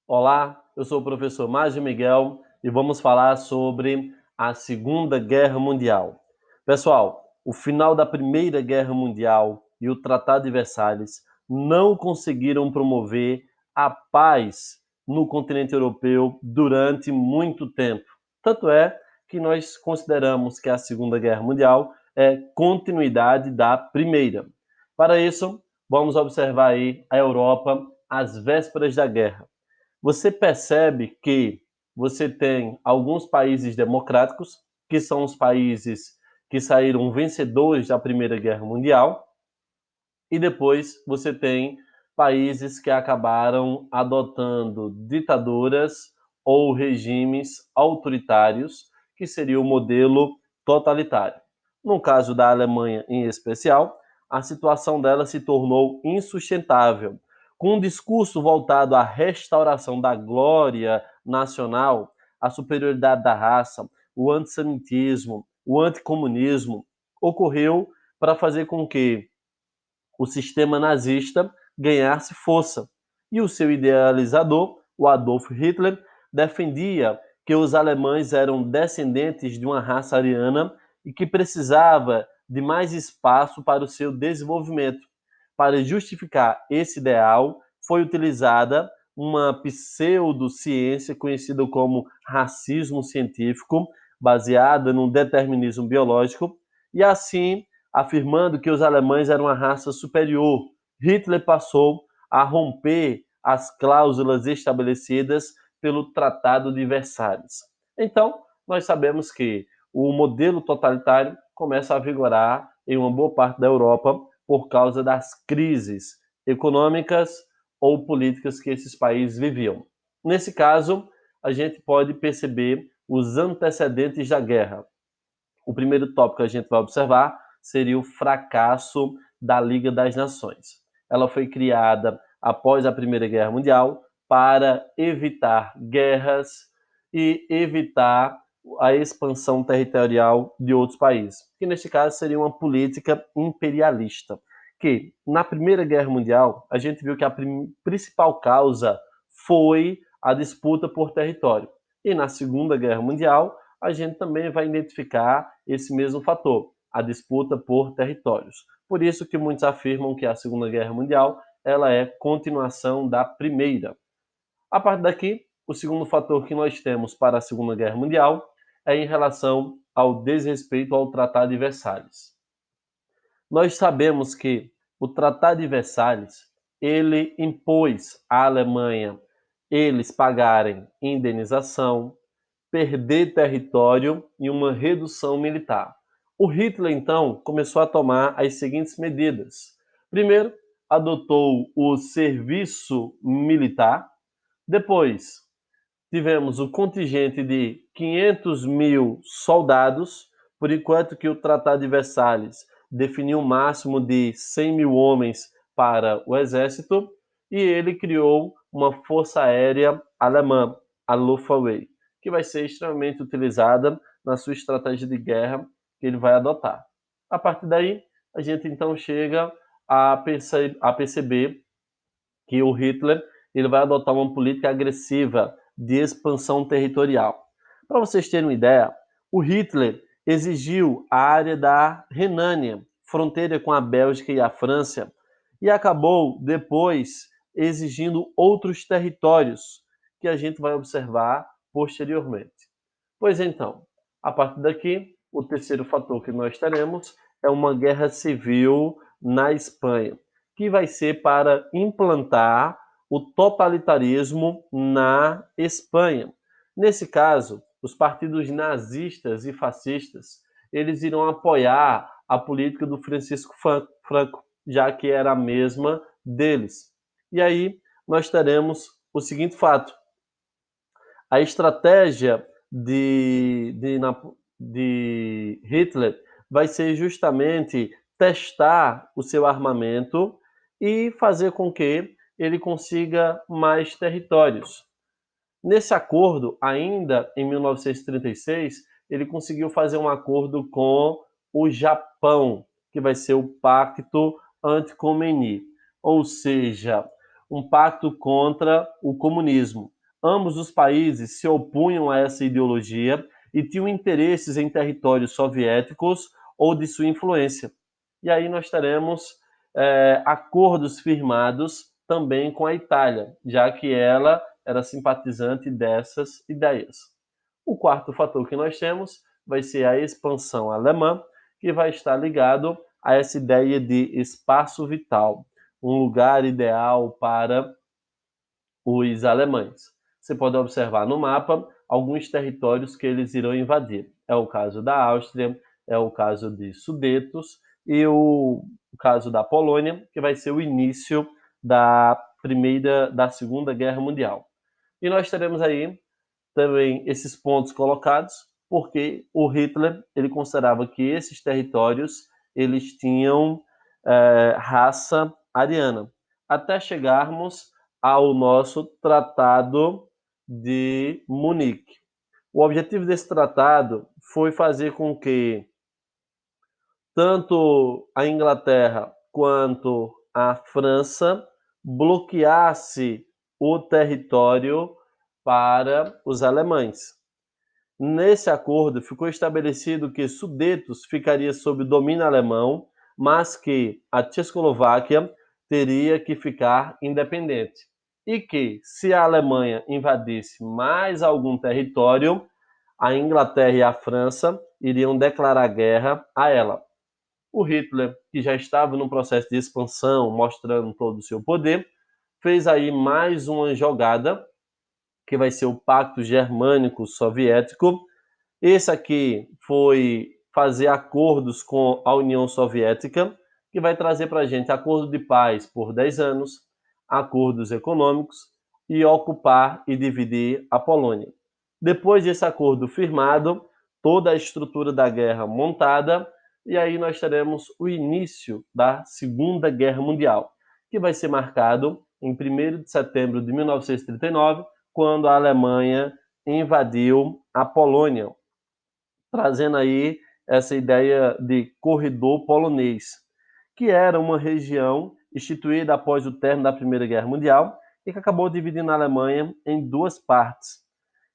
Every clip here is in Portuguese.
Olá, eu sou o professor Márcio Miguel e vamos falar sobre a Segunda Guerra Mundial. Pessoal, o final da Primeira Guerra Mundial e o Tratado de Versalhes não conseguiram promover a paz no continente europeu durante muito tempo. Tanto é que nós consideramos que a Segunda Guerra Mundial é continuidade da Primeira. Para isso, vamos observar aí a Europa às vésperas da guerra. Você percebe que você tem alguns países democráticos, que são os países que saíram vencedores da Primeira Guerra Mundial, e depois você tem países que acabaram adotando ditaduras ou regimes autoritários, que seria o modelo totalitário. No caso da Alemanha em especial, a situação dela se tornou insustentável. Com um discurso voltado à restauração da glória nacional, à superioridade da raça, o antissemitismo, o anticomunismo, ocorreu para fazer com que o sistema nazista ganhasse força. E o seu idealizador, o Adolf Hitler, defendia que os alemães eram descendentes de uma raça ariana e que precisava de mais espaço para o seu desenvolvimento. Para justificar esse ideal, foi utilizada uma pseudociência conhecida como racismo científico, baseada no determinismo biológico, e assim afirmando que os alemães eram uma raça superior. Hitler passou a romper as cláusulas estabelecidas pelo Tratado de Versalhes. Então, nós sabemos que o modelo totalitário começa a vigorar em uma boa parte da Europa por causa das crises econômicas ou políticas que esses países viviam. Nesse caso, a gente pode perceber os antecedentes da guerra. O primeiro tópico que a gente vai observar seria o fracasso da Liga das Nações. Ela foi criada após a Primeira Guerra Mundial para evitar guerras e evitar a expansão territorial de outros países, que neste caso seria uma política imperialista. Que na Primeira Guerra Mundial a gente viu que a principal causa foi a disputa por território. E na Segunda Guerra Mundial a gente também vai identificar esse mesmo fator, a disputa por territórios. Por isso que muitos afirmam que a Segunda Guerra Mundial ela é continuação da Primeira. A partir daqui, o segundo fator que nós temos para a Segunda Guerra Mundial é em relação ao desrespeito ao Tratado de Versalhes. Nós sabemos que o Tratado de Versalhes ele impôs à Alemanha eles pagarem indenização, perder território e uma redução militar. O Hitler, então, começou a tomar as seguintes medidas. Primeiro, adotou o serviço militar. Depois, tivemos o contingente de 500 mil soldados, por enquanto que o Tratado de Versalhes definiu um máximo de 100 mil homens para o exército, e ele criou uma força aérea alemã, a Luftwaffe, que vai ser extremamente utilizada na sua estratégia de guerra que ele vai adotar. A partir daí, a gente então chega a perceber que o Hitler ele vai adotar uma política agressiva de expansão territorial. Para vocês terem uma ideia, o Hitler exigiu a área da Renânia, fronteira com a Bélgica e a França, e acabou depois exigindo outros territórios que a gente vai observar posteriormente. Pois então, a partir daqui, o terceiro fator que nós teremos é uma guerra civil na Espanha, que vai ser para implantar o totalitarismo na Espanha. Nesse caso, os partidos nazistas e fascistas, eles irão apoiar a política do Francisco Franco, já que era a mesma deles. E aí nós teremos o seguinte fato: a estratégia de Hitler vai ser justamente testar o seu armamento e fazer com que ele consiga mais territórios. Nesse acordo, ainda em 1936, ele conseguiu fazer um acordo com o Japão, que vai ser o Pacto Anti-Khomeini, ou seja, um pacto contra o comunismo. ambos os países se opunham a essa ideologia e tinham interesses em territórios soviéticos ou de sua influência. E aí nós teremos acordos firmados também com a Itália, já que ela era simpatizante dessas ideias. O quarto fator que nós temos vai ser a expansão alemã, que vai estar ligado a essa ideia de espaço vital, um lugar ideal para os alemães. Você pode observar no mapa alguns territórios que eles irão invadir. É o caso da Áustria, é o caso de Sudetos e o caso da Polônia, que vai ser o início da Segunda Guerra Mundial. E nós teremos aí também esses pontos colocados, porque o Hitler ele considerava que esses territórios eles tinham raça ariana, até chegarmos ao nosso Tratado de Munique. O objetivo desse tratado foi fazer com que tanto a Inglaterra quanto a França bloqueasse o território para os alemães. Nesse acordo ficou estabelecido que Sudetos ficaria sob domínio alemão, mas que a Tchecoslováquia teria que ficar independente. E que, se a Alemanha invadisse mais algum território, a Inglaterra e a França iriam declarar guerra a ela. O Hitler, que já estava num processo de expansão, mostrando todo o seu poder, fez aí mais uma jogada, que vai ser o Pacto Germânico Soviético. Esse aqui foi fazer acordos com a União Soviética, que vai trazer para a gente acordo de paz por 10 anos, acordos econômicos e ocupar e dividir a Polônia. Depois desse acordo firmado, toda a estrutura da guerra montada, e aí nós teremos o início da Segunda Guerra Mundial, que vai ser marcado em 1º de setembro de 1939, quando a Alemanha invadiu a Polônia, trazendo aí essa ideia de corredor polonês, que era uma região instituída após o término da Primeira Guerra Mundial e que acabou dividindo a Alemanha em duas partes.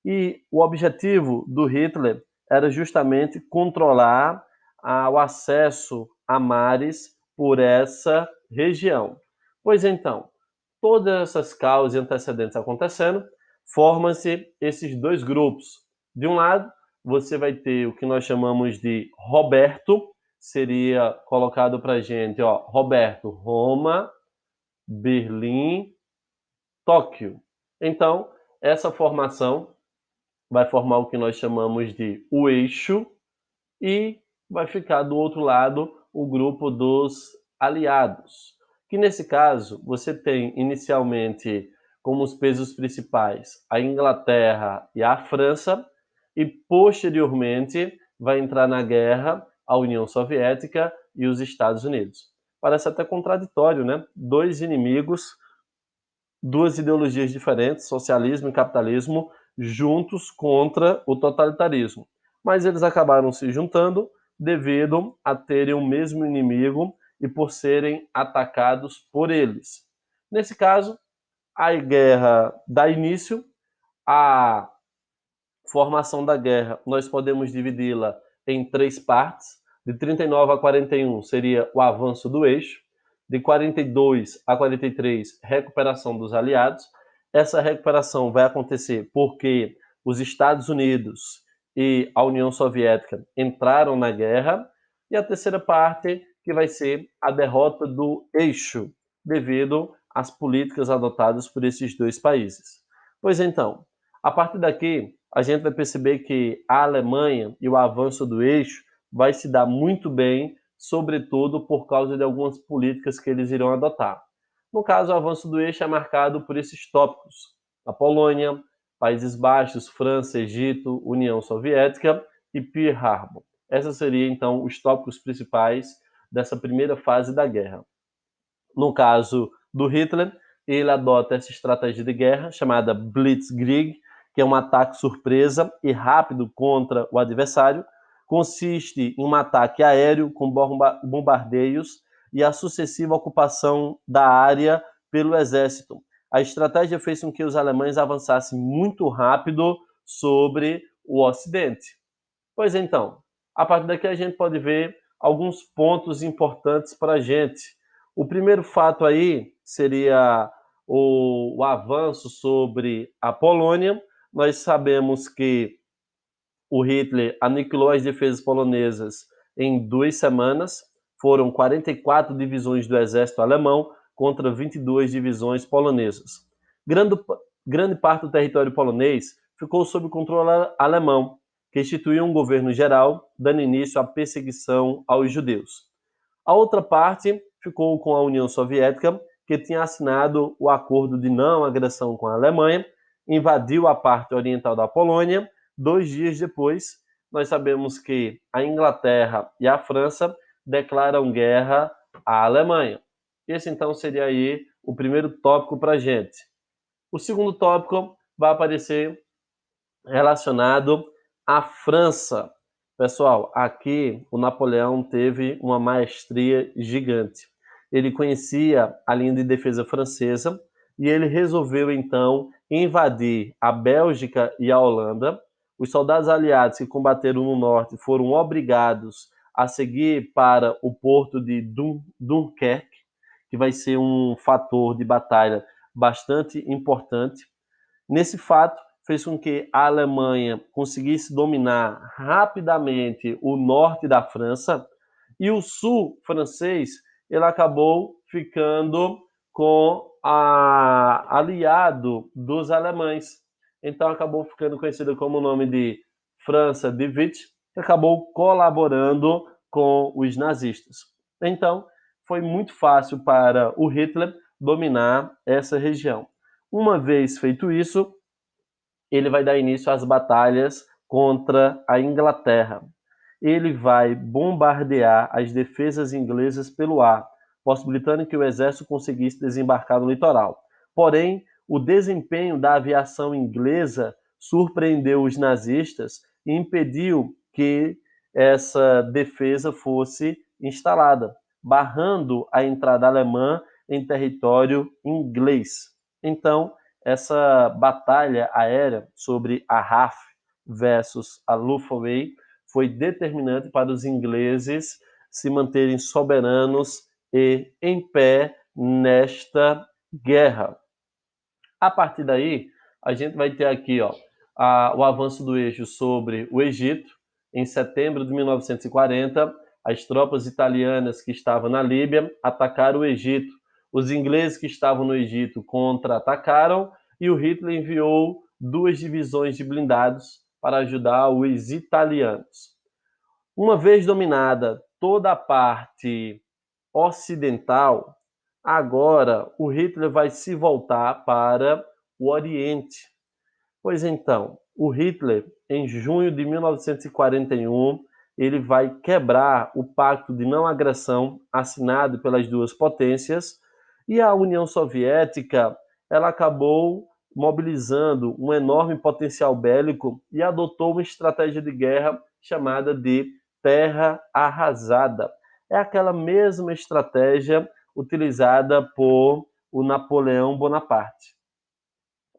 E o objetivo do Hitler era justamente controlar o acesso a mares por essa região. Pois então, todas essas causas e antecedentes acontecendo, formam-se esses dois grupos. De um lado, você vai ter o que nós chamamos de Roberto, seria colocado para a gente, ó, Roberto, Roma, Berlim, Tóquio. Então, essa formação vai formar o que nós chamamos de o eixo e vai ficar do outro lado o grupo dos aliados, que nesse caso você tem inicialmente como os pesos principais a Inglaterra e a França, e posteriormente vai entrar na guerra a União Soviética e os Estados Unidos. Parece até contraditório, né? Dois inimigos, duas ideologias diferentes, socialismo e capitalismo, juntos contra o totalitarismo. Mas eles acabaram se juntando devido a terem o mesmo inimigo e por serem atacados por eles. Nesse caso, a guerra dá início, a formação da guerra nós podemos dividi-la em três partes. De 39 a 41 seria o avanço do eixo, de 42 a 43, recuperação dos aliados. Essa recuperação vai acontecer porque os Estados Unidos e a União Soviética entraram na guerra, e a terceira parte, que vai ser a derrota do eixo, devido às políticas adotadas por esses dois países. Pois então, a partir daqui, a gente vai perceber que a Alemanha e o avanço do eixo vai se dar muito bem, sobretudo por causa de algumas políticas que eles irão adotar. No caso, o avanço do eixo é marcado por esses tópicos: a Polônia, Países Baixos, França, Egito, União Soviética e Pearl Harbor. Esses seriam, então, os tópicos principais dessa primeira fase da guerra. No caso do Hitler, ele adota essa estratégia de guerra chamada Blitzkrieg, que é um ataque surpresa e rápido contra o adversário. Consiste em um ataque aéreo com bombardeios e a sucessiva ocupação da área pelo exército, a estratégia fez com que os alemães avançassem muito rápido sobre o Ocidente. Pois então, a partir daqui a gente pode ver alguns pontos importantes para a gente. O primeiro fato aí seria o avanço sobre a Polônia. Nós sabemos que o Hitler aniquilou as defesas polonesas em 2 semanas. Foram 44 divisões do exército alemão contra 22 divisões polonesas. Grande, grande parte do território polonês ficou sob controle alemão, que instituiu um governo geral, dando início à perseguição aos judeus. A outra parte ficou com a União Soviética, que tinha assinado o acordo de não agressão com a Alemanha, invadiu a parte oriental da Polônia. 2 dias depois, nós sabemos que a Inglaterra e a França declaram guerra à Alemanha. Esse então seria aí o primeiro tópico para a gente. O segundo tópico vai aparecer relacionado à França. Pessoal, aqui o Napoleão teve uma maestria gigante. Ele conhecia a linha de defesa francesa e ele resolveu então invadir a Bélgica e a Holanda. Os soldados aliados que combateram no norte foram obrigados a seguir para o porto de Dunkerque, que vai ser um fator de batalha bastante importante. Nesse fato, fez com que a Alemanha conseguisse dominar rapidamente o norte da França e o sul francês ele acabou ficando aliado dos alemães. Então acabou ficando conhecido como o nome de França de Vichy, que acabou colaborando com os nazistas. Então foi muito fácil para o Hitler dominar essa região. Uma vez feito isso, ele vai dar início às batalhas contra a Inglaterra. Ele vai bombardear as defesas inglesas pelo ar, possibilitando que o exército conseguisse desembarcar no litoral. Porém, o desempenho da aviação inglesa surpreendeu os nazistas e impediu que essa defesa fosse instalada, barrando a entrada alemã em território inglês. Então, essa batalha aérea sobre a RAF versus a Luftwaffe foi determinante para os ingleses se manterem soberanos e em pé nesta guerra. A partir daí, a gente vai ter aqui o avanço do eixo sobre o Egito. Em setembro de 1940, as tropas italianas que estavam na Líbia atacaram o Egito. Os ingleses que estavam no Egito contra-atacaram e o Hitler enviou 2 divisões de blindados para ajudar os italianos. Uma vez dominada toda a parte ocidental, agora o Hitler vai se voltar para o Oriente. Pois então, o Hitler, em junho de 1941, ele vai quebrar o pacto de não agressão assinado pelas duas potências e a União Soviética ela acabou mobilizando um enorme potencial bélico e adotou uma estratégia de guerra chamada de terra arrasada. É aquela mesma estratégia utilizada por o Napoleão Bonaparte.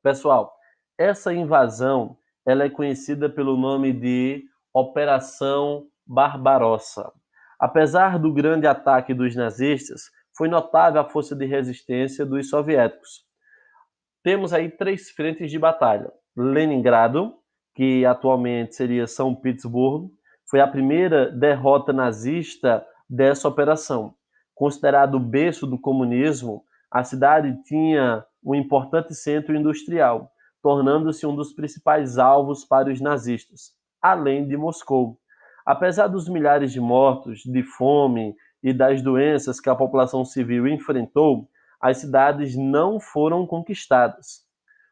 Pessoal, essa invasão ela é conhecida pelo nome de Operação Barbarossa. Apesar do grande ataque dos nazistas, foi notável a força de resistência dos soviéticos. Temos aí 3 frentes de batalha. Leningrado, que atualmente seria São Petersburgo, foi a primeira derrota nazista dessa operação. Considerado o berço do comunismo, a cidade tinha um importante centro industrial, tornando-se um dos principais alvos para os nazistas, além de Moscou. Apesar dos milhares de mortos, de fome e das doenças que a população civil enfrentou, as cidades não foram conquistadas.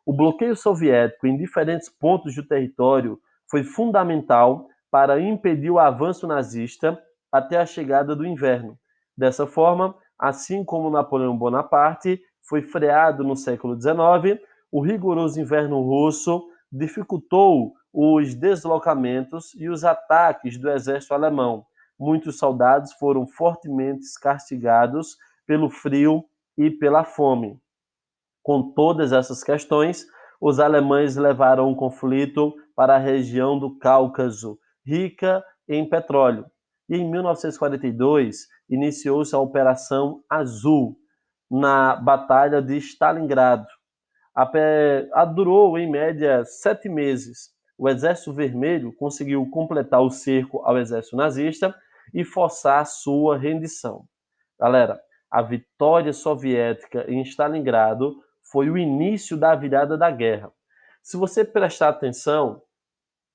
O bloqueio soviético em diferentes pontos do território foi fundamental para impedir o avanço nazista até a chegada do inverno. Dessa forma, assim como Napoleão Bonaparte foi freado no século XIX, o rigoroso inverno russo dificultou os deslocamentos e os ataques do exército alemão. Muitos soldados foram fortemente castigados pelo frio e pela fome. Com todas essas questões, os alemães levaram o conflito para a região do Cáucaso, rica em petróleo. E em 1942, iniciou-se a Operação Azul, na Batalha de Stalingrado. Durou, em média, 7 meses. O Exército Vermelho conseguiu completar o cerco ao exército nazista e forçar sua rendição. Galera, a vitória soviética em Stalingrado foi o início da virada da guerra. Se você prestar atenção,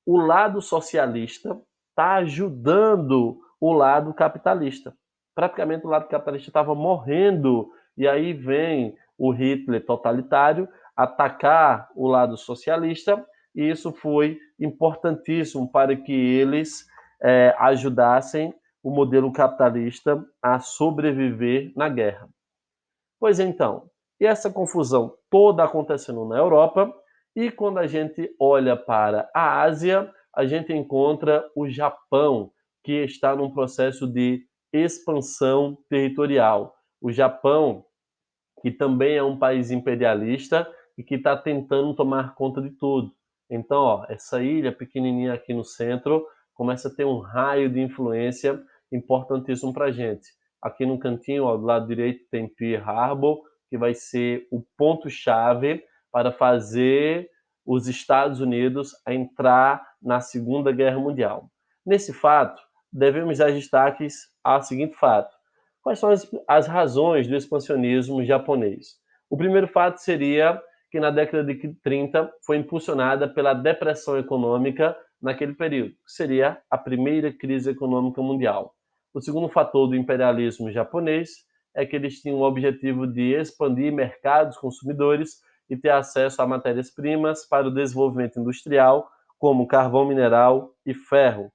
o lado socialista está ajudando o lado capitalista. Praticamente o lado capitalista estava morrendo, e aí vem o Hitler totalitário atacar o lado socialista, e isso foi importantíssimo para que eles ajudassem o modelo capitalista a sobreviver na guerra. Pois então, e essa confusão toda acontecendo na Europa, e quando a gente olha para a Ásia, a gente encontra o Japão, que está num processo de expansão territorial. O Japão, que também é um país imperialista e que está tentando tomar conta de tudo. Então, ó, essa ilha pequenininha aqui no centro começa a ter um raio de influência importantíssimo para a gente. Aqui no cantinho, ó, do lado direito, tem Pearl Harbor, que vai ser o ponto-chave para fazer os Estados Unidos a entrar na Segunda Guerra Mundial. Nesse fato, devemos dar destaques ao seguinte fato: quais são as razões do expansionismo japonês? O primeiro fato seria que na década de 30 foi impulsionada pela depressão econômica naquele período, que seria a primeira crise econômica mundial. O segundo fator do imperialismo japonês é que eles tinham o objetivo de expandir mercados consumidores e ter acesso a matérias-primas para o desenvolvimento industrial, como carvão mineral e ferro.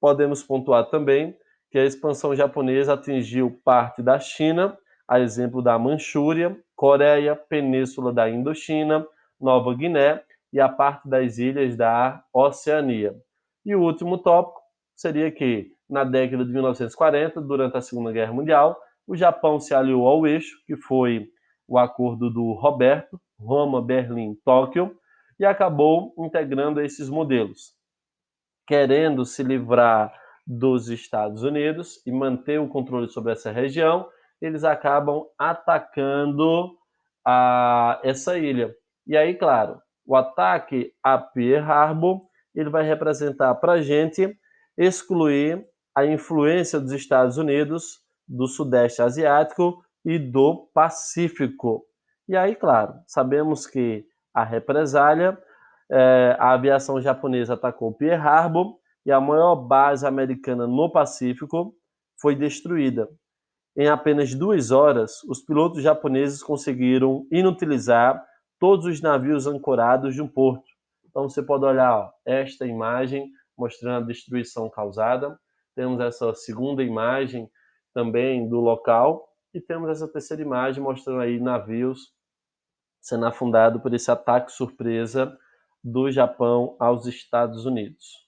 Podemos pontuar também que a expansão japonesa atingiu parte da China, a exemplo da Manchúria, Coreia, Península da Indochina, Nova Guiné e a parte das ilhas da Oceania. E o último tópico seria que, na década de 1940, durante a Segunda Guerra Mundial, o Japão se aliou ao eixo, que foi o acordo do Roberto, Roma, Berlim, Tóquio, e acabou integrando esses modelos, querendo se livrar dos Estados Unidos e manter o controle sobre essa região, eles acabam atacando essa ilha. E aí, claro, o ataque a Pearl Harbor ele vai representar para a gente excluir a influência dos Estados Unidos, do Sudeste Asiático e do Pacífico. E aí, claro, sabemos que a represália, a aviação japonesa atacou Pearl Harbor e a maior base americana no Pacífico foi destruída. Em apenas 2 horas, os pilotos japoneses conseguiram inutilizar todos os navios ancorados de um porto. Então você pode olhar, ó, esta imagem mostrando a destruição causada. Temos essa segunda imagem também do local e temos essa terceira imagem mostrando aí navios sendo afundados por esse ataque surpresa do Japão aos Estados Unidos.